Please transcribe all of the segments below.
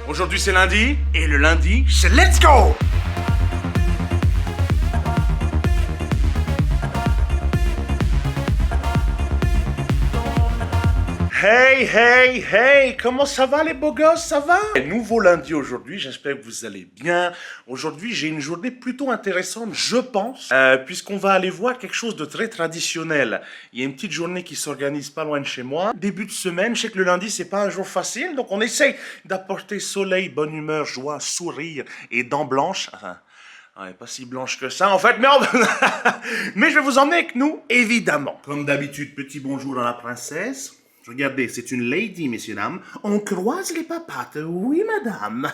Aujourd'hui c'est lundi, et le lundi, c'est let's go! Hey, hey, hey! Comment ça va les beaux gosses, ça va? Nouveau lundi aujourd'hui, j'espère que vous allez bien. Aujourd'hui, j'ai une journée plutôt intéressante, je pense, puisqu'on va aller voir quelque chose de très traditionnel. Il y a une petite journée qui s'organise pas loin de chez moi. Début de semaine, je sais que le lundi, c'est pas un jour facile, donc on essaye d'apporter soleil, bonne humeur, joie, sourire et dents blanches. Enfin, ouais, pas si blanche que ça en fait, mais je vais vous emmener avec nous, évidemment. Comme d'habitude, petit bonjour à la princesse. Regardez, c'est une lady, messieurs, dames. On croise les papates, oui, madame.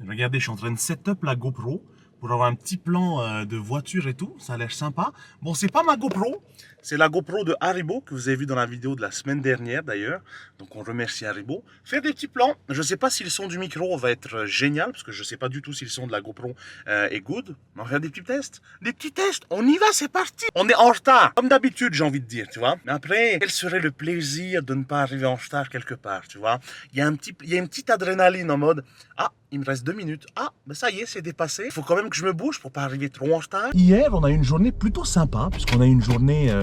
Regardez, je suis en train de set up la GoPro pour avoir un petit plan de voiture et tout. Ça a l'air sympa. Bon, c'est pas ma GoPro. C'est la GoPro de Haribo que vous avez vu dans la vidéo de la semaine dernière, d'ailleurs. Donc, on remercie Haribo. Faire des petits plans. Je sais pas si le son du micro va être génial, parce que je sais pas du tout si le son de la GoPro est good. Mais on va faire des petits tests. Des petits tests. On y va, c'est parti. On est en retard. Comme d'habitude, j'ai envie de dire, tu vois. Mais après, quel serait le plaisir de ne pas arriver en retard quelque part, tu vois. Il y a une petite adrénaline en mode, ah, il me reste 2 minutes. Ah, ben ça y est, c'est dépassé. Il faut quand même que je me bouge pour pas arriver trop en retard. Hier, on a eu une journée plutôt sympa, puisqu'on a eu une journée...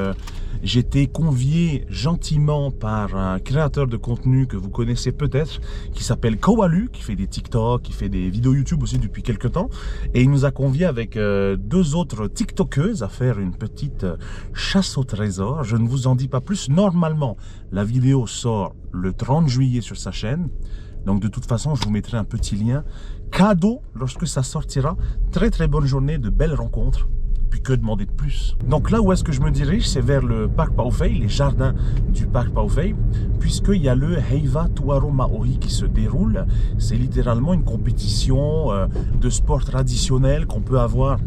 J'étais convié gentiment par un créateur de contenu que vous connaissez peut-être, qui s'appelle Koalu, qui fait des TikTok, qui fait des vidéos YouTube aussi depuis quelques temps. Et il nous a conviés avec 2 autres TikTokeuses à faire une petite chasse au trésor. Je ne vous en dis pas plus. Normalement, la vidéo sort le 30 juillet sur sa chaîne. Donc de toute façon, je vous mettrai un petit lien cadeau lorsque ça sortira. Très très bonne journée, de belles rencontres. Puis que demander de plus? Donc là où est-ce que je me dirige, c'est vers le parc Paufei, les jardins du parc Paufei, puisqu'il y a le Heiva Tuaro Maori qui se déroule. C'est littéralement une compétition de sport traditionnel qu'on peut avoir,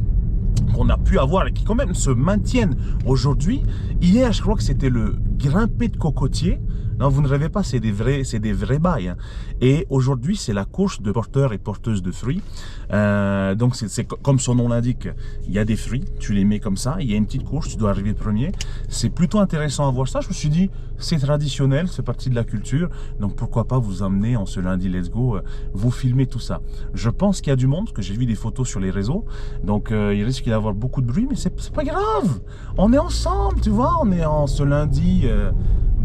qu'on a pu avoir et qui quand même se maintiennent aujourd'hui. Hier, je crois que c'était le grimpé de cocotier. Non, vous ne rêvez pas, c'est des vrais bails. Hein. Et aujourd'hui, c'est la course de porteurs et porteuses de fruits. Donc, c'est comme son nom l'indique, il y a des fruits, tu les mets comme ça, il y a une petite course, tu dois arriver premier. C'est plutôt intéressant à voir ça. Je me suis dit, c'est traditionnel, c'est partie de la culture. Donc, pourquoi pas vous emmener en ce lundi, let's go, vous filmer tout ça. Je pense qu'il y a du monde, parce que j'ai vu des photos sur les réseaux. Donc, il risque d'y avoir beaucoup de bruit, mais c'est pas grave. On est ensemble, tu vois, on est en ce lundi...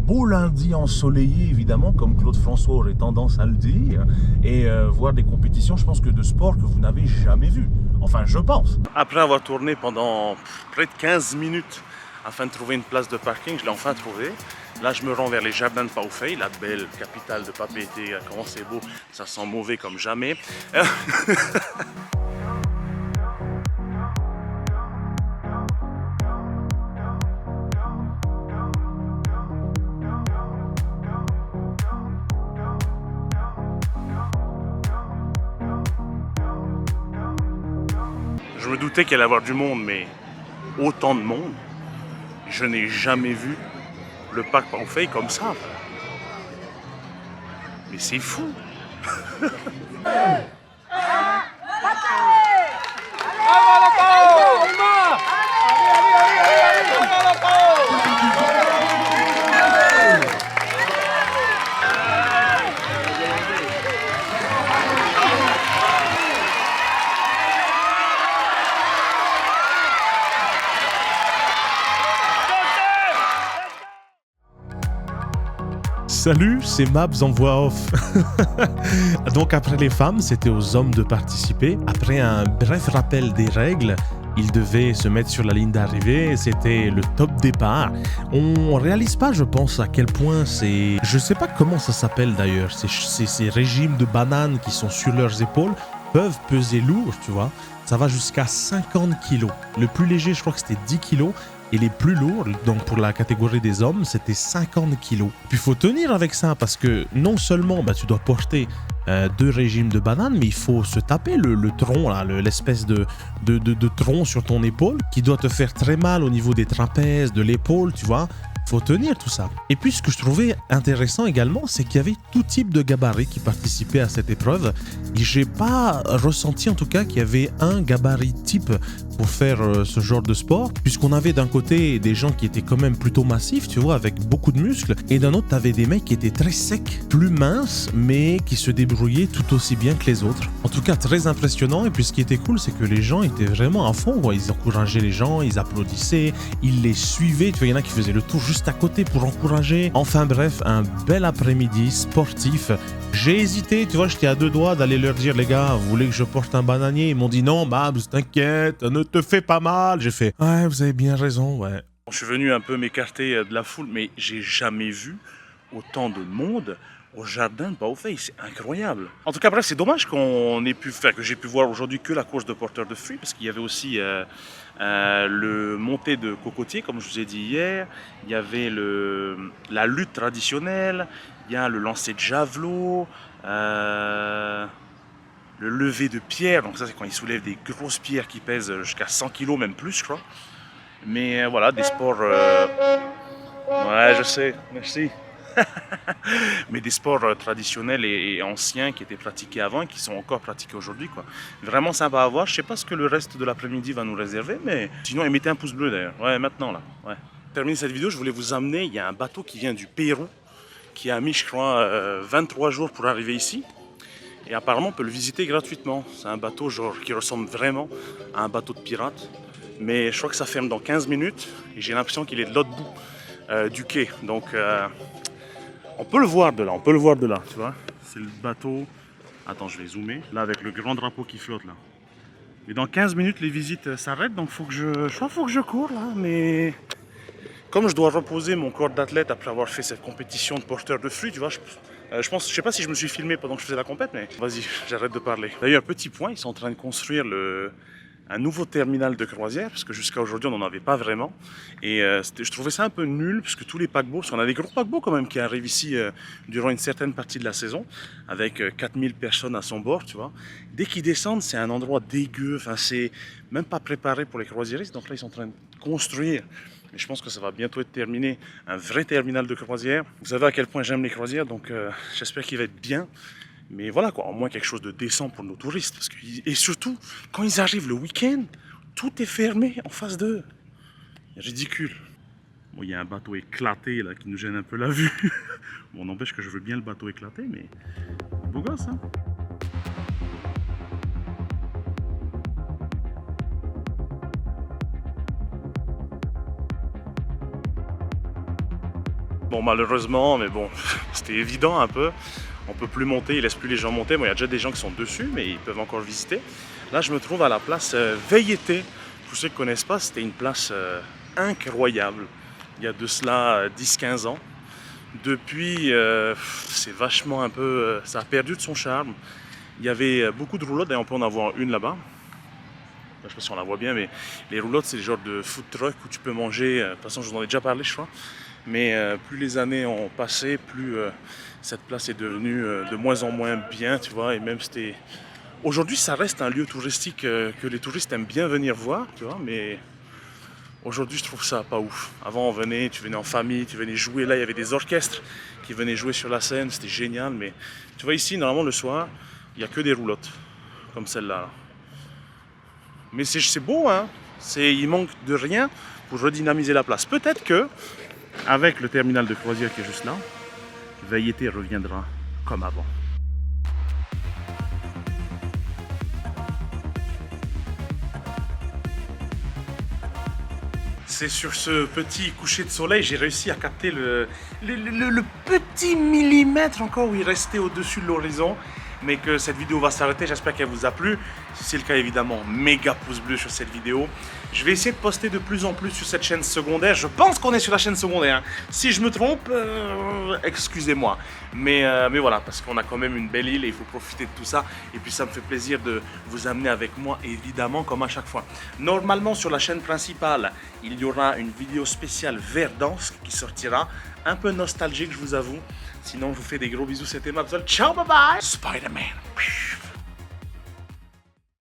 beau lundi ensoleillé, évidemment, comme Claude François aurait tendance à le dire, et voir des compétitions, je pense que de sport que vous n'avez jamais vu. Enfin, je pense. Après avoir tourné pendant près de 15 minutes afin de trouver une place de parking, je l'ai enfin trouvé. Là, je me rends vers les jardins de Paufei, la belle capitale de Papeete. Comment c'est beau, ça sent mauvais comme jamais. Je me doutais qu'il allait y avoir du monde, mais autant de monde, je n'ai jamais vu le parc Paufei comme ça. Mais c'est fou. Salut, c'est Mabs en voix off. Donc après les femmes, c'était aux hommes de participer. Après un bref rappel des règles, ils devaient se mettre sur la ligne d'arrivée. C'était le top départ. On réalise pas, je pense, à quel point c'est... Je sais pas comment ça s'appelle d'ailleurs. Ces régimes de bananes qui sont sur leurs épaules peuvent peser lourd, tu vois. Ça va jusqu'à 50 kilos. Le plus léger, je crois que c'était 10 kilos. Et les plus lourds, donc pour la catégorie des hommes, c'était 50 kilos. Puis il faut tenir avec ça parce que non seulement tu dois porter 2 régimes de bananes, mais il faut se taper le tronc, l'espèce de tronc sur ton épaule qui doit te faire très mal au niveau des trapèzes, de l'épaule, tu vois. Faut tenir tout ça. Et puis ce que je trouvais intéressant également, c'est qu'il y avait tout type de gabarits qui participaient à cette épreuve. Et j'ai pas ressenti en tout cas qu'il y avait un gabarit type pour faire ce genre de sport, puisqu'on avait d'un côté des gens qui étaient quand même plutôt massifs, tu vois, avec beaucoup de muscles, et d'un autre, t'avais des mecs qui étaient très secs, plus minces, mais qui se débrouillaient tout aussi bien que les autres. En tout cas, très impressionnant, et puis ce qui était cool, c'est que les gens étaient vraiment à fond, quoi. Ils encourageaient les gens, ils applaudissaient, ils les suivaient, tu vois, il y en a qui faisaient le tour juste à côté pour encourager. Enfin bref, un bel après-midi sportif. J'ai hésité, tu vois, j'étais à deux doigts d'aller leur dire, les gars, vous voulez que je porte un bananier? Ils m'ont dit non, Babs, t'inquiète, ne te fais pas mal. J'ai fait, ouais, vous avez bien raison, ouais. Je suis venu un peu m'écarter de la foule, mais j'ai jamais vu autant de monde au jardin de Baofei, c'est incroyable. En tout cas, bref, c'est dommage qu'on ait pu faire, que j'ai pu voir aujourd'hui que la course de porteurs de fruits, parce qu'il y avait aussi le montée de cocotier, comme je vous ai dit hier. Il y avait la lutte traditionnelle, il y a le lancer de javelot, le lever de pierre. Donc ça, c'est quand ils soulèvent des grosses pierres qui pèsent jusqu'à 100 kg, même plus, je crois. Mais voilà, des sports... Ouais, je sais, merci. Mais des sports traditionnels et anciens qui étaient pratiqués avant et qui sont encore pratiqués aujourd'hui, quoi. Vraiment sympa à voir. Je sais pas ce que le reste de l'après-midi va nous réserver, mais sinon, mettez un pouce bleu d'ailleurs. Ouais, maintenant là. Ouais. Pour terminer cette vidéo, je voulais vous amener. Il y a un bateau qui vient du Pérou qui a mis, je crois, 23 jours pour arriver ici. Et apparemment, on peut le visiter gratuitement. C'est un bateau genre qui ressemble vraiment à un bateau de pirate. Mais je crois que ça ferme dans 15 minutes et j'ai l'impression qu'il est de l'autre bout du quai. Donc on peut le voir de là, tu vois. C'est le bateau. Attends, je vais zoomer. Là, avec le grand drapeau qui flotte là. Mais dans 15 minutes, les visites s'arrêtent. Donc faut que je cours là. Mais comme je dois reposer mon corps d'athlète après avoir fait cette compétition de porteur de fruits, tu vois, je sais pas si je me suis filmé pendant que je faisais la compète, mais vas-y, j'arrête de parler. D'ailleurs, petit point, ils sont en train de construire un nouveau terminal de croisière, parce que jusqu'à aujourd'hui, on n'en avait pas vraiment. Et je trouvais ça un peu nul, parce que tous les paquebots, parce qu'on a des gros paquebots quand même qui arrivent ici durant une certaine partie de la saison, avec 4000 personnes à son bord, tu vois. Dès qu'ils descendent, c'est un endroit dégueu, enfin, c'est même pas préparé pour les croisiéristes. Donc là, ils sont en train de construire. Et je pense que ça va bientôt être terminé, un vrai terminal de croisière. Vous savez à quel point j'aime les croisières, donc j'espère qu'il va être bien. Mais voilà quoi, au moins quelque chose de décent pour nos touristes. Et surtout, quand ils arrivent le week-end, tout est fermé en face d'eux. Ridicule. Bon, il y a un bateau éclaté là qui nous gêne un peu la vue. Bon, n'empêche que je veux bien le bateau éclaté, mais beau gosse, hein. Bon, malheureusement, mais bon, c'était évident un peu. On peut plus monter, ils laissent plus les gens monter. Bon, il y a déjà des gens qui sont dessus, mais ils peuvent encore visiter. Là, je me trouve à la place Veyete. Pour ceux qui ne connaissent pas, c'était une place incroyable. Il y a de cela 10-15 ans. Depuis, c'est vachement un peu... ça a perdu de son charme. Il y avait beaucoup de roulottes, d'ailleurs on peut en avoir une là-bas. Je ne sais pas si on la voit bien, mais les roulottes, c'est le genre de food truck où tu peux manger. De toute façon, je vous en ai déjà parlé, je crois. Mais plus les années ont passé, plus cette place est devenue de moins en moins bien, tu vois. Et même c'était... Aujourd'hui, ça reste un lieu touristique que les touristes aiment bien venir voir, tu vois. Mais aujourd'hui, je trouve ça pas ouf. Avant, tu venais en famille, tu venais jouer. Là, il y avait des orchestres qui venaient jouer sur la scène. C'était génial. Mais tu vois, ici, normalement, le soir, il n'y a que des roulottes, comme celle-là. Mais c'est beau, hein. Il manque de rien pour redynamiser la place. Peut-être que avec le terminal de croisière qui est juste là, Veyete reviendra comme avant. C'est sur ce petit coucher de soleil, j'ai réussi à capter le petit millimètre encore où il restait au-dessus de l'horizon. Mais que cette vidéo va s'arrêter, j'espère qu'elle vous a plu. Si c'est le cas, évidemment, méga pouce bleu sur cette vidéo. Je vais essayer de poster de plus en plus sur cette chaîne secondaire. Je pense qu'on est sur la chaîne secondaire. Si je me trompe, excusez-moi. Mais voilà, parce qu'on a quand même une belle île et il faut profiter de tout ça. Et puis ça me fait plaisir de vous amener avec moi, évidemment, comme à chaque fois. Normalement, sur la chaîne principale, il y aura une vidéo spéciale Verdansk qui sortira. Un peu nostalgique, je vous avoue. Sinon, je vous fais des gros bisous. C'était Mabzol. Ciao, bye bye. Spider-Man.